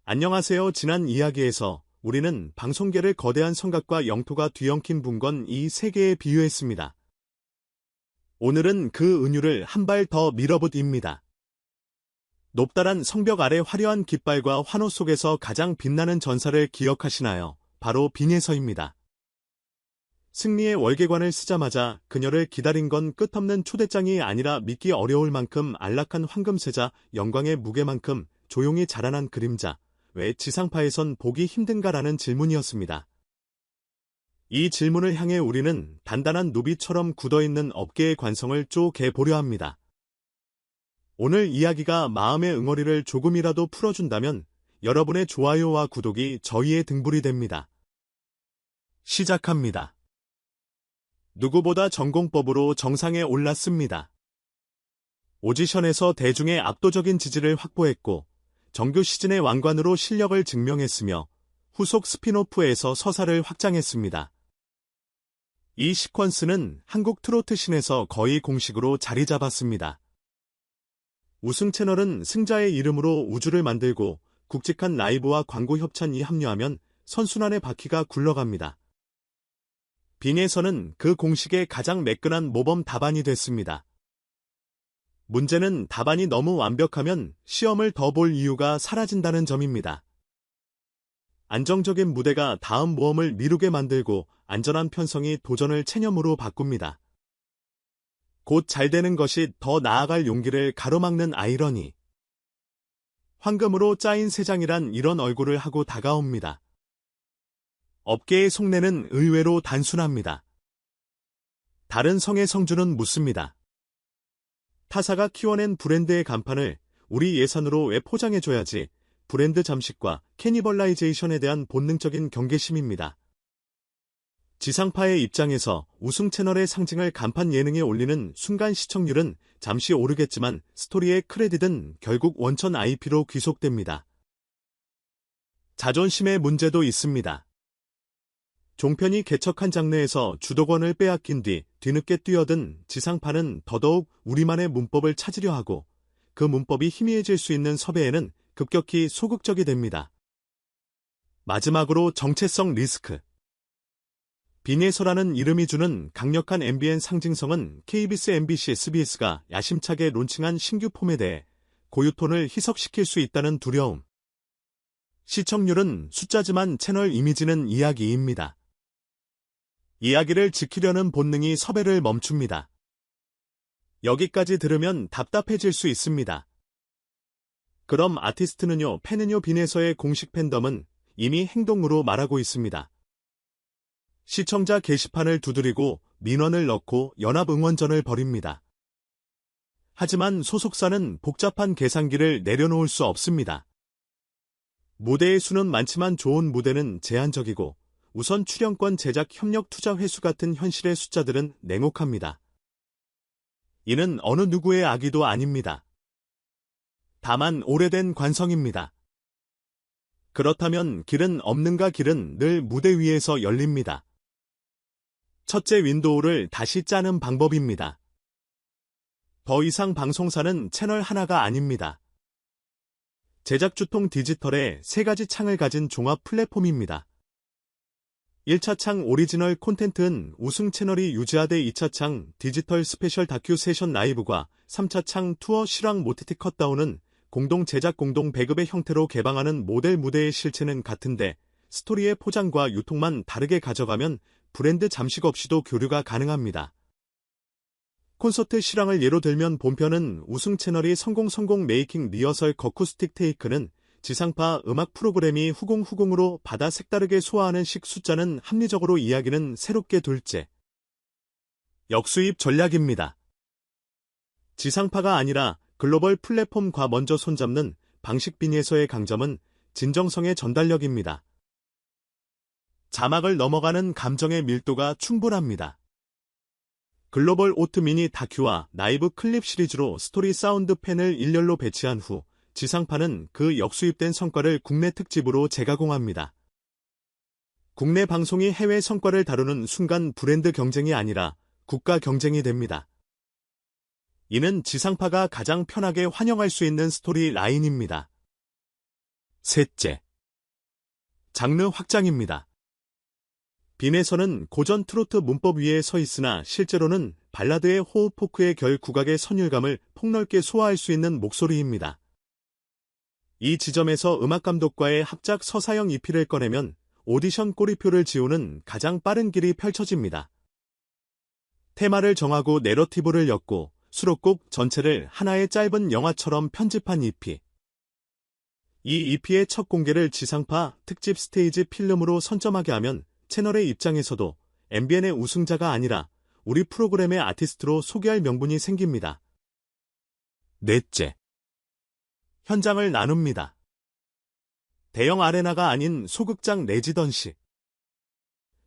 안녕하세요. 지난 이야기에서 우리는 방송계를 거대한 성곽과 영토가 뒤엉킨 분권 이 세 개에 비유했습니다. 오늘은 그 은유를 한 발 더 밀어붙입니다. 높다란 성벽 아래 화려한 깃발과 환호 속에서 가장 빛나는 전사를 기억하시나요? 바로 빈예서입니다. 승리의 월계관을 쓰자마자 그녀를 기다린 건 끝없는 초대장이 아니라 믿기 어려울 만큼 안락한 황금세자, 영광의 무게만큼 조용히 자라난 그림자, 왜 지상파에선 보기 힘든가라는 질문이었습니다. 이 질문을 향해 우리는 단단한 누비처럼 굳어있는 업계의 관성을 쪼개보려 합니다. 오늘 이야기가 마음의 응어리를 조금이라도 풀어준다면 여러분의 좋아요와 구독이 저희의 등불이 됩니다. 시작합니다. 누구보다 전공법으로 정상에 올랐습니다. 오디션에서 대중의 압도적인 지지를 확보했고 정규 시즌의 왕관으로 실력을 증명했으며 후속 스핀오프에서 서사를 확장했습니다. 이 시퀀스는 한국 트로트 씬에서 거의 공식으로 자리 잡았습니다. 우승 채널은 승자의 이름으로 우주를 만들고 굵직한 라이브와 광고 협찬이 합류하면 선순환의 바퀴가 굴러갑니다. 빈예서는 그 공식의 가장 매끈한 모범 답안이 됐습니다. 문제는 답안이 너무 완벽하면 시험을 더 볼 이유가 사라진다는 점입니다. 안정적인 무대가 다음 모험을 미루게 만들고 안전한 편성이 도전을 체념으로 바꿉니다. 곧 잘 되는 것이 더 나아갈 용기를 가로막는 아이러니. 황금으로 짜인 세장이란 이런 얼굴을 하고 다가옵니다. 업계의 속내는 의외로 단순합니다. 다른 성의 성주는 묻습니다. 타사가 키워낸 브랜드의 간판을 우리 예산으로 왜 포장해줘야지. 브랜드 잠식과 캐니벌라이제이션에 대한 본능적인 경계심입니다. 지상파의 입장에서 우승 채널의 상징을 간판 예능에 올리는 순간 시청률은 잠시 오르겠지만 스토리의 크레딧은 결국 원천 IP로 귀속됩니다. 자존심의 문제도 있습니다. 종편이 개척한 장르에서 주도권을 빼앗긴 뒤 뒤늦게 뛰어든 지상파는 더더욱 우리만의 문법을 찾으려 하고 그 문법이 희미해질 수 있는 섭외에는 급격히 소극적이 됩니다. 마지막으로 정체성 리스크. 빈예서라는 이름이 주는 강력한 MBN 상징성은 KBS, MBC, SBS가 야심차게 론칭한 신규 폼에 대해 고유톤을 희석시킬 수 있다는 두려움. 시청률은 숫자지만 채널 이미지는 이야기입니다. 이야기를 지키려는 본능이 섭외를 멈춥니다. 여기까지 들으면 답답해질 수 있습니다. 그럼 아티스트는요, 팬은요? 빈예서의 공식 팬덤은 이미 행동으로 말하고 있습니다. 시청자 게시판을 두드리고 민원을 넣고 연합 응원전을 벌입니다. 하지만 소속사는 복잡한 계산기를 내려놓을 수 없습니다. 무대의 수는 많지만 좋은 무대는 제한적이고 우선 출연권 제작 협력 투자 회수 같은 현실의 숫자들은 냉혹합니다. 이는 어느 누구의 악의도 아닙니다. 다만 오래된 관성입니다. 그렇다면 길은 없는가? 길은 늘 무대 위에서 열립니다. 첫째 윈도우를 다시 짜는 방법입니다. 더 이상 방송사는 채널 하나가 아닙니다. 제작주통 디지털의 세 가지 창을 가진 종합 플랫폼입니다. 1차 창 오리지널 콘텐츠는 우승 채널이 유지하되 2차 창 디지털 스페셜 다큐 세션 라이브과 3차 창 투어 실황 모티티 컷다운은 공동 제작 공동 배급의 형태로 개방하는 모델 무대의 실체는 같은데 스토리의 포장과 유통만 다르게 가져가면 브랜드 잠식 없이도 교류가 가능합니다. 콘서트 실황을 예로 들면 본편은 우승 채널이 성공 메이킹 리허설 거쿠스틱 테이크는 지상파 음악 프로그램이 후공으로 받아 색다르게 소화하는 식 숫자는 합리적으로 이야기는 새롭게 둘째. 역수입 전략입니다. 지상파가 아니라 글로벌 플랫폼과 먼저 손잡는 방식 빈예서의 강점은 진정성의 전달력입니다. 자막을 넘어가는 감정의 밀도가 충분합니다. 글로벌 오트 미니 다큐와 라이브 클립 시리즈로 스토리 사운드 펜을 일렬로 배치한 후 지상파는 그 역수입된 성과를 국내 특집으로 재가공합니다. 국내 방송이 해외 성과를 다루는 순간 브랜드 경쟁이 아니라 국가 경쟁이 됩니다. 이는 지상파가 가장 편하게 환영할 수 있는 스토리 라인입니다. 셋째, 장르 확장입니다. 빈에서는 고전 트로트 문법 위에 서 있으나 실제로는 발라드의 호흡 포크의 결 국악의 선율감을 폭넓게 소화할 수 있는 목소리입니다. 이 지점에서 음악감독과의 합작 서사형 EP를 꺼내면 오디션 꼬리표를 지우는 가장 빠른 길이 펼쳐집니다. 테마를 정하고 내러티브를 엮고 수록곡 전체를 하나의 짧은 영화처럼 편집한 EP. 이 EP의 첫 공개를 지상파 특집 스테이지 필름으로 선점하게 하면 채널의 입장에서도 MBN의 우승자가 아니라 우리 프로그램의 아티스트로 소개할 명분이 생깁니다. 넷째, 현장을 나눕니다. 대형 아레나가 아닌 소극장 레지던시.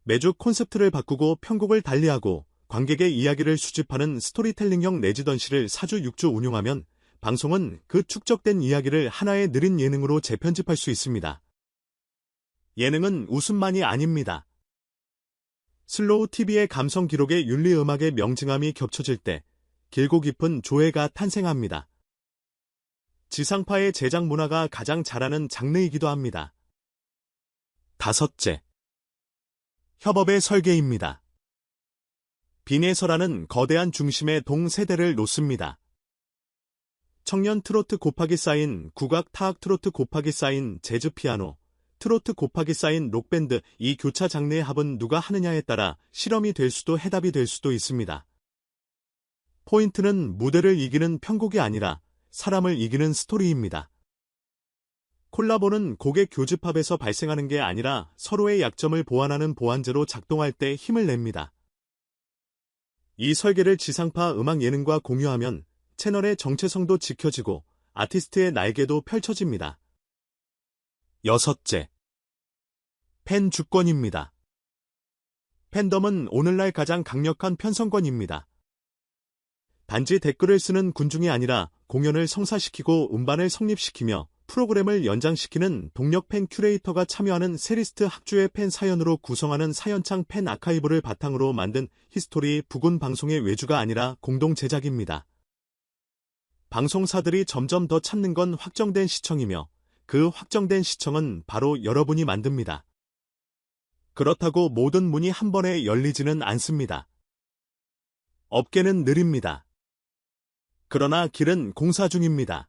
매주 콘셉트를 바꾸고 편곡을 달리하고 관객의 이야기를 수집하는 스토리텔링형 레지던시를 4주 6주 운용하면 방송은 그 축적된 이야기를 하나의 느린 예능으로 재편집할 수 있습니다. 예능은 웃음만이 아닙니다. 슬로우 TV의 감성 기록의 윤리음악의 명징함이 겹쳐질 때 길고 깊은 조예가 탄생합니다. 지상파의 제작 문화가 가장 잘하는 장르이기도 합니다. 다섯째, 협업의 설계입니다. 빈에서라는 거대한 중심의 동세대를 놓습니다. 청년 트로트 곱하기 쌓인 국악 타악 트로트 곱하기 쌓인 재즈 피아노, 트로트 곱하기 쌓인 록밴드 이 교차 장르의 합은 누가 하느냐에 따라 실험이 될 수도 해답이 될 수도 있습니다. 포인트는 무대를 이기는 편곡이 아니라 사람을 이기는 스토리입니다. 콜라보는 곡의 교집합에서 발생하는 게 아니라 서로의 약점을 보완하는 보완제로 작동할 때 힘을 냅니다. 이 설계를 지상파 음악 예능과 공유하면 채널의 정체성도 지켜지고 아티스트의 날개도 펼쳐집니다. 여섯째, 팬 주권입니다. 팬덤은 오늘날 가장 강력한 편성권입니다. 단지 댓글을 쓰는 군중이 아니라 공연을 성사시키고 음반을 성립시키며 프로그램을 연장시키는 동력 팬 큐레이터가 참여하는 세리스트 학주의 팬 사연으로 구성하는 사연창 팬 아카이브를 바탕으로 만든 히스토리 북은 방송의 외주가 아니라 공동 제작입니다. 방송사들이 점점 더 찾는 건 확정된 시청이며 그 확정된 시청은 바로 여러분이 만듭니다. 그렇다고 모든 문이 한 번에 열리지는 않습니다. 업계는 느립니다. 그러나 길은 공사 중입니다.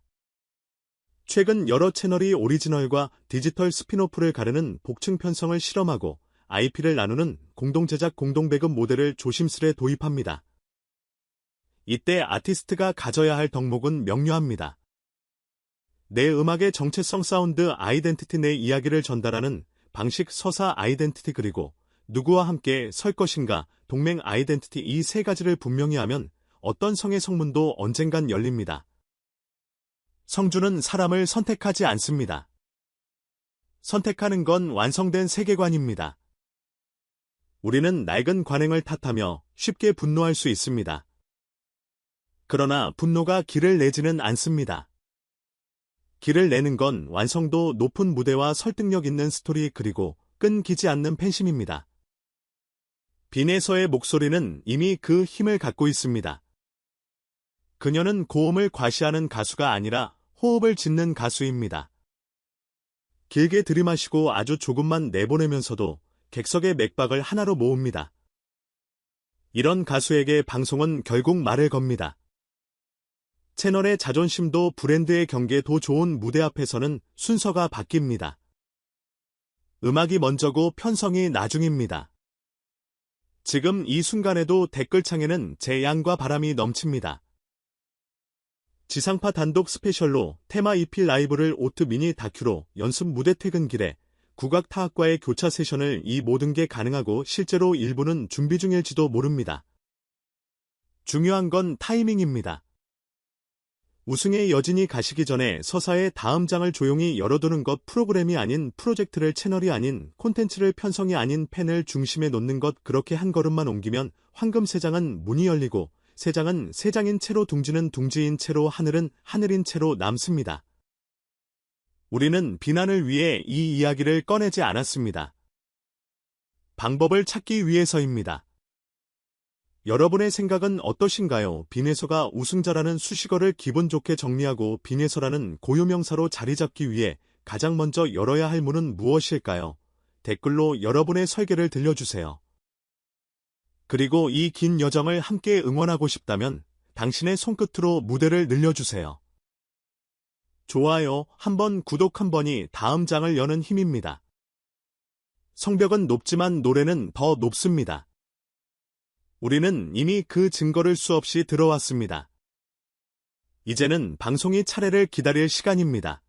최근 여러 채널이 오리지널과 디지털 스피노프를 가르는 복층 편성을 실험하고 IP를 나누는 공동제작 공동배급 모델을 조심스레 도입합니다. 이때 아티스트가 가져야 할 덕목은 명료합니다. 내 음악의 정체성 사운드 아이덴티티 내 이야기를 전달하는 방식 서사 아이덴티티 그리고 누구와 함께 설 것인가 동맹 아이덴티티 이 세 가지를 분명히 하면 어떤 성의 성문도 언젠간 열립니다. 성주는 사람을 선택하지 않습니다. 선택하는 건 완성된 세계관입니다. 우리는 낡은 관행을 탓하며 쉽게 분노할 수 있습니다. 그러나 분노가 길을 내지는 않습니다. 길을 내는 건 완성도 높은 무대와 설득력 있는 스토리 그리고 끈기지 않는 팬심입니다. 빈에서의 목소리는 이미 그 힘을 갖고 있습니다. 그녀는 고음을 과시하는 가수가 아니라 호흡을 짓는 가수입니다. 길게 들이마시고 아주 조금만 내보내면서도 객석의 맥박을 하나로 모읍니다. 이런 가수에게 방송은 결국 말을 겁니다. 채널의 자존심도 브랜드의 경계도 좋은 무대 앞에서는 순서가 바뀝니다. 음악이 먼저고 편성이 나중입니다. 지금 이 순간에도 댓글창에는 재앙과 바람이 넘칩니다. 지상파 단독 스페셜로 테마 EP 라이브를 오트 미니 다큐로 연습 무대 퇴근길에 국악 타악과의 교차 세션을 이 모든 게 가능하고 실제로 일부는 준비 중일지도 모릅니다. 중요한 건 타이밍입니다. 우승의 여진이 가시기 전에 서사의 다음 장을 조용히 열어두는 것 프로그램이 아닌 프로젝트를 채널이 아닌 콘텐츠를 편성이 아닌 팬을 중심에 놓는 것 그렇게 한 걸음만 옮기면 황금 세 장은 문이 열리고 세 장은 세 장인 채로 둥지는 둥지인 채로 하늘은 하늘인 채로 남습니다. 우리는 비난을 위해 이 이야기를 꺼내지 않았습니다. 방법을 찾기 위해서입니다. 여러분의 생각은 어떠신가요? 빈에서가 우승자라는 수식어를 기분 좋게 정리하고 빈에서라는 고유명사로 자리 잡기 위해 가장 먼저 열어야 할 문은 무엇일까요? 댓글로 여러분의 설계를 들려주세요. 그리고 이 긴 여정을 함께 응원하고 싶다면 당신의 손끝으로 무대를 늘려주세요. 좋아요 한 번, 구독 한 번이 다음 장을 여는 힘입니다. 성벽은 높지만 노래는 더 높습니다. 우리는 이미 그 증거를 수없이 들어왔습니다. 이제는 방송이 차례를 기다릴 시간입니다.